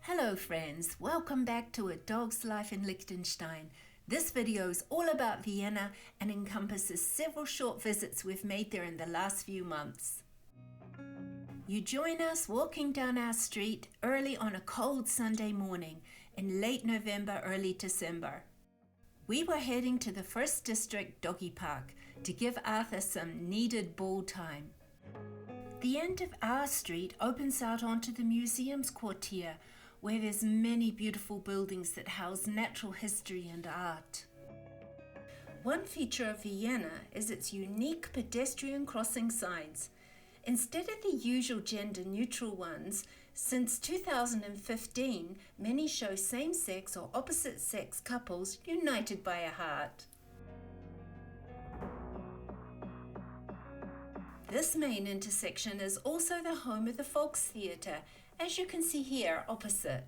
Hello friends, welcome back to A Dog's Life in Liechtenstein. This video is all about Vienna and encompasses several short visits we've made there in the last few months. You join us walking down our street early on a cold Sunday morning in late November, early December. We were heading to the First District Doggy Park to give Arthur some needed ball time. The end of our street opens out onto the museum's quartier, where there's many beautiful buildings that house natural history and art. One feature of Vienna is its unique pedestrian crossing signs. Instead of the usual gender-neutral ones, since 2015, many show same-sex or opposite-sex couples united by a heart. This main intersection is also the home of the Volkstheater, as you can see here opposite.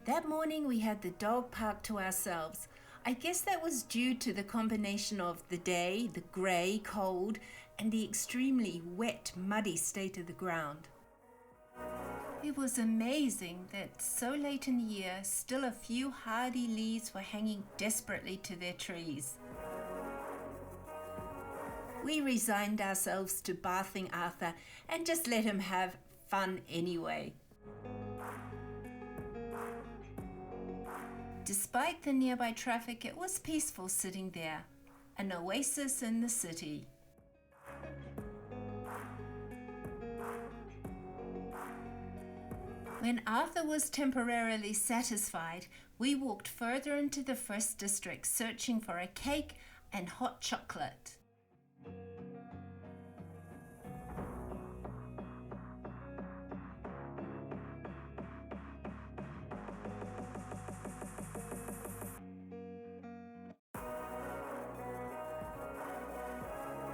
That morning we had the dog park to ourselves. I guess that was due to the combination of the day, the grey, cold, and the extremely wet, muddy state of the ground. It was amazing that so late in the year, still a few hardy leaves were hanging desperately to their trees. We resigned ourselves to bathing Arthur and just let him have fun anyway. Despite the nearby traffic, it was peaceful sitting there, an oasis in the city. When Arthur was temporarily satisfied, we walked further into the First District searching for a cake and hot chocolate.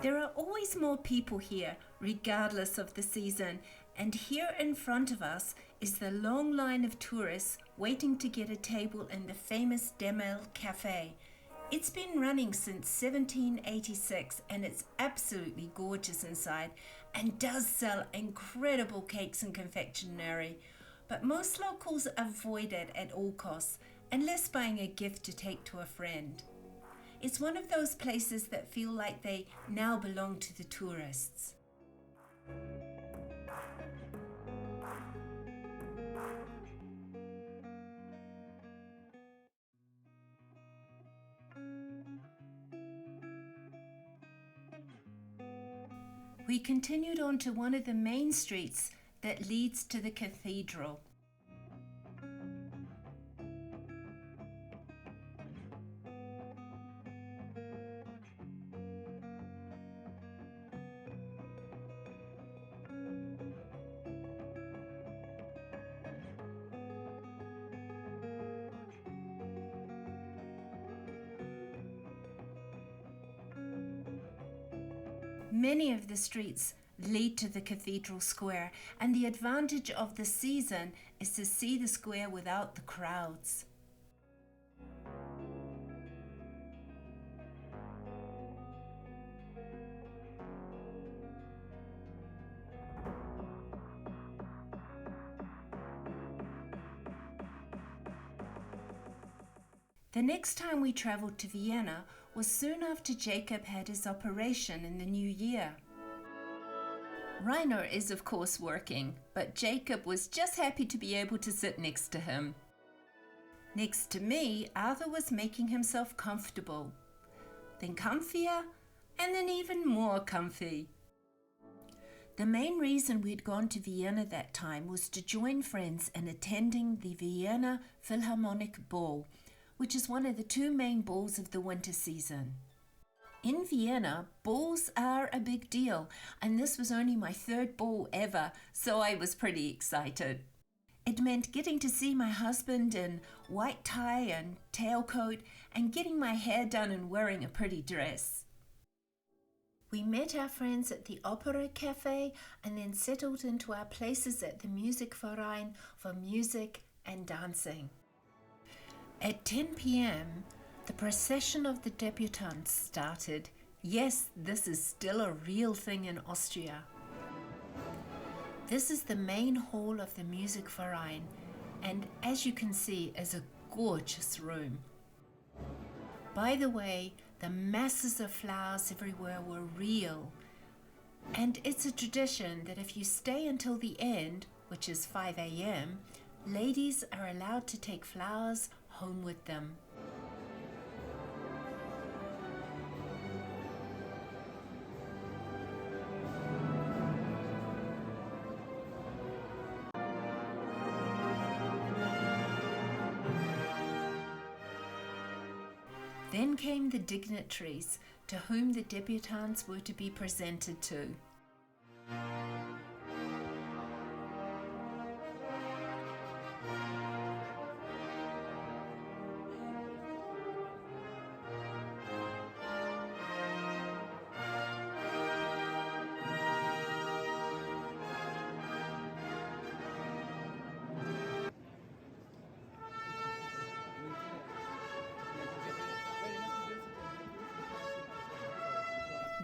There are always more people here, regardless of the season, and here in front of us is the long line of tourists waiting to get a table in the famous Demel Cafe. It's been running since 1786 and it's absolutely gorgeous inside and does sell incredible cakes and confectionery, but most locals avoid it at all costs, unless buying a gift to take to a friend. It's one of those places that feel like they now belong to the tourists. We continued on to one of the main streets that leads to the cathedral. Many of the streets lead to the cathedral square, and the advantage of the season is to see the square without the crowds. The next time we travelled to Vienna was soon after Jacob had his operation in the new year. Rainer is of course working, but Jacob was just happy to be able to sit next to him. Next to me, Arthur was making himself comfortable, then comfier, and then even more comfy. The main reason we'd gone to Vienna that time was to join friends in attending the Vienna Philharmonic Ball, which is one of the two main balls of the winter season. In Vienna, balls are a big deal, and this was only my third ball ever, so I was pretty excited. It meant getting to see my husband in white tie and tailcoat and getting my hair done and wearing a pretty dress. We met our friends at the Opera Cafe and then settled into our places at the Musikverein for music and dancing. At 10 p.m., the procession of the debutantes started. Yes, this is still a real thing in Austria. This is the main hall of the Musikverein, and as you can see, is a gorgeous room. By the way, the masses of flowers everywhere were real, and it's a tradition that if you stay until the end, which is 5 a.m., ladies are allowed to take flowers home with them. Then came the dignitaries, to whom the debutantes were to be presented to.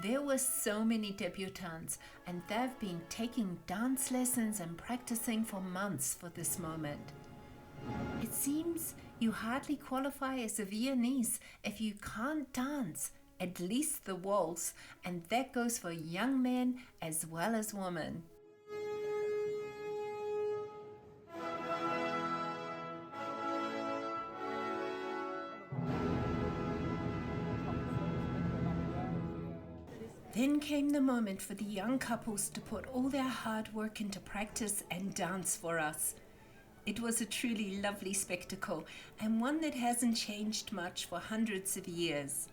There were so many debutantes, and they've been taking dance lessons and practicing for months for this moment. It seems you hardly qualify as a Viennese if you can't dance, at least the waltz, and that goes for young men as well as women. Then came the moment for the young couples to put all their hard work into practice and dance for us. It was a truly lovely spectacle, and one that hasn't changed much for hundreds of years.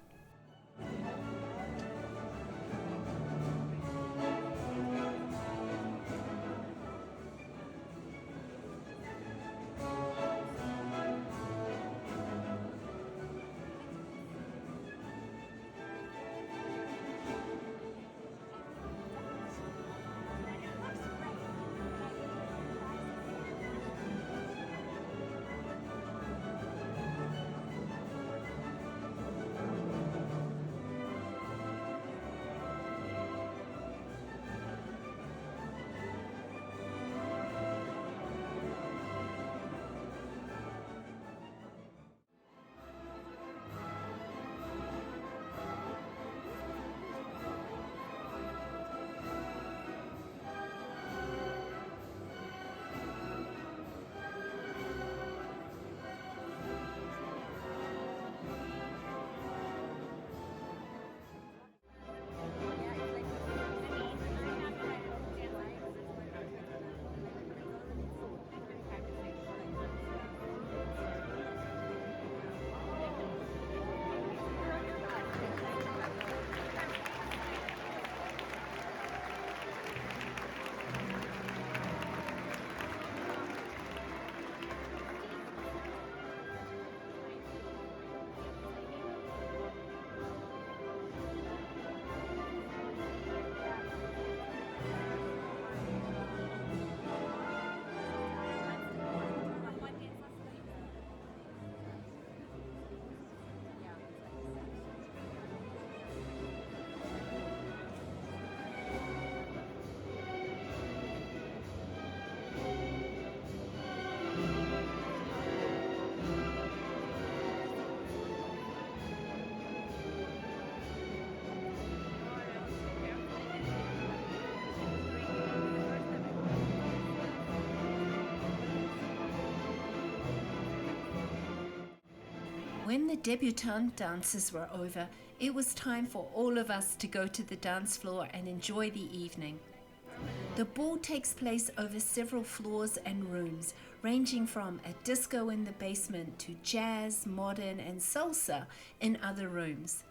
When the debutante dances were over, it was time for all of us to go to the dance floor and enjoy the evening. The ball takes place over several floors and rooms, ranging from a disco in the basement to jazz, modern, and salsa in other rooms.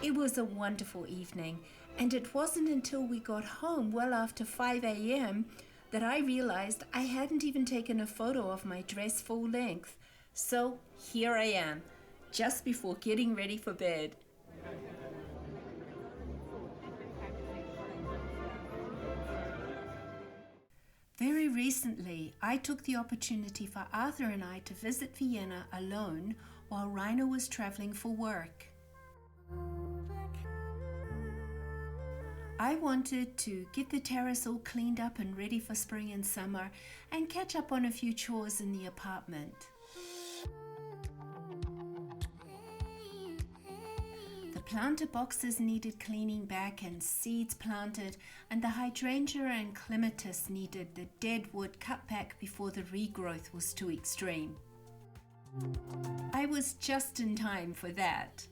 It was a wonderful evening, and it wasn't until we got home well after 5 a.m. that I realized I hadn't even taken a photo of my dress full length. So here I am, just before getting ready for bed. Very recently, I took the opportunity for Arthur and I to visit Vienna alone while Rainer was traveling for work. I wanted to get the terrace all cleaned up and ready for spring and summer and catch up on a few chores in the apartment. The planter boxes needed cleaning back and seeds planted, and the hydrangea and clematis needed the dead wood cut back before the regrowth was too extreme. I was just in time for that.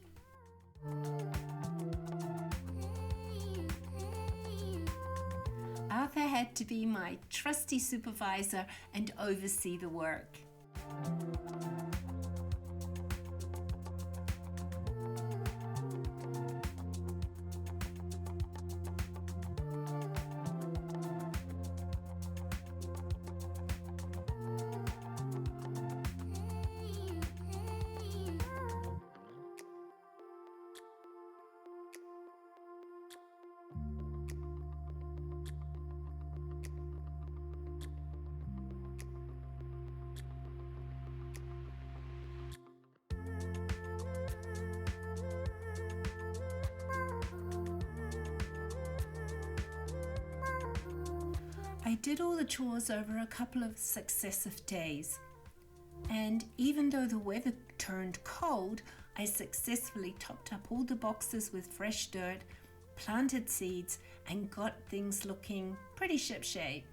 Arthur had to be my trusty supervisor and oversee the work. I did all the chores over a couple of successive days, and even though the weather turned cold, I successfully topped up all the boxes with fresh dirt, planted seeds, and got things looking pretty shipshape.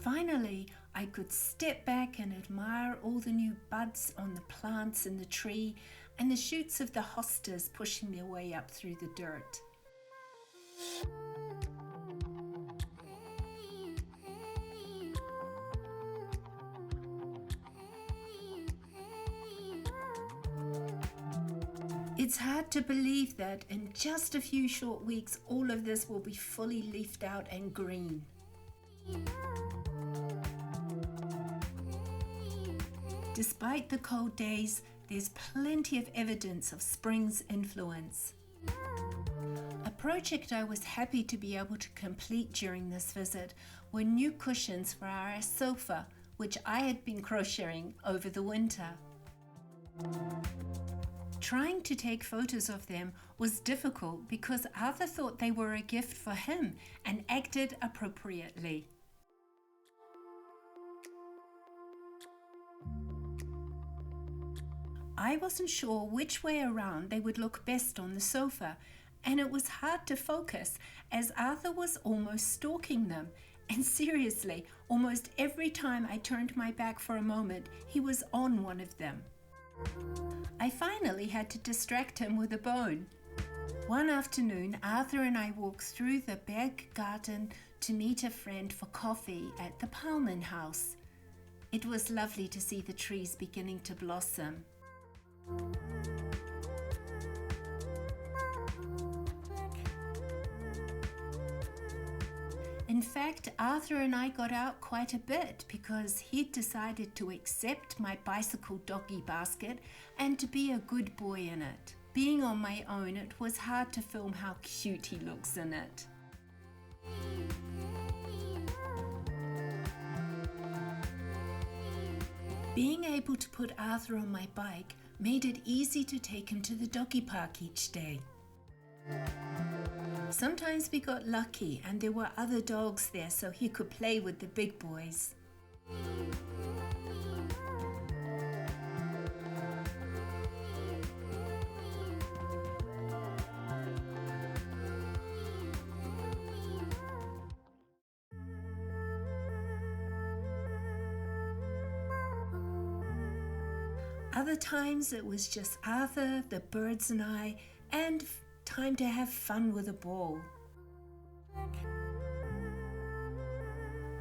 Finally, I could step back and admire all the new buds on the plants in the tree and the shoots of the hostas pushing their way up through the dirt. It's hard to believe that in just a few short weeks, all of this will be fully leafed out and green. Despite the cold days, there's plenty of evidence of spring's influence. A project I was happy to be able to complete during this visit were new cushions for our sofa, which I had been crocheting over the winter. Trying to take photos of them was difficult because Arthur thought they were a gift for him and acted appropriately. I wasn't sure which way around they would look best on the sofa, and it was hard to focus as Arthur was almost stalking them. And seriously, almost every time I turned my back for a moment, he was on one of them. I finally had to distract him with a bone. One afternoon, Arthur and I walked through the back garden to meet a friend for coffee at the Palmen house. It was lovely to see the trees beginning to blossom. In fact, Arthur and I got out quite a bit because he'd decided to accept my bicycle doggy basket and to be a good boy in it. Being on my own, it was hard to film how cute he looks in it. Being able to put Arthur on my bike made it easy to take him to the doggy park each day. Sometimes we got lucky and there were other dogs there so he could play with the big boys. Other times it was just Arthur, the birds and I, and time to have fun with a ball.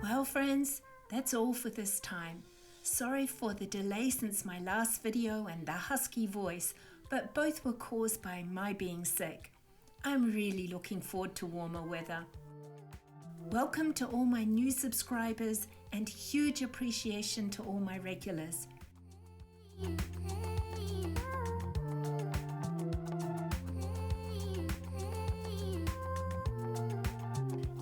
Well friends, that's all for this time. Sorry for the delay since my last video and the husky voice, but both were caused by my being sick. I'm really looking forward to warmer weather. Welcome to all my new subscribers and huge appreciation to all my regulars.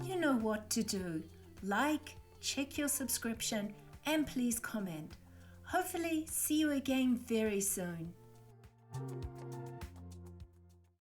You know what to do. Like, check your subscription, and please comment. Hopefully see you again very soon.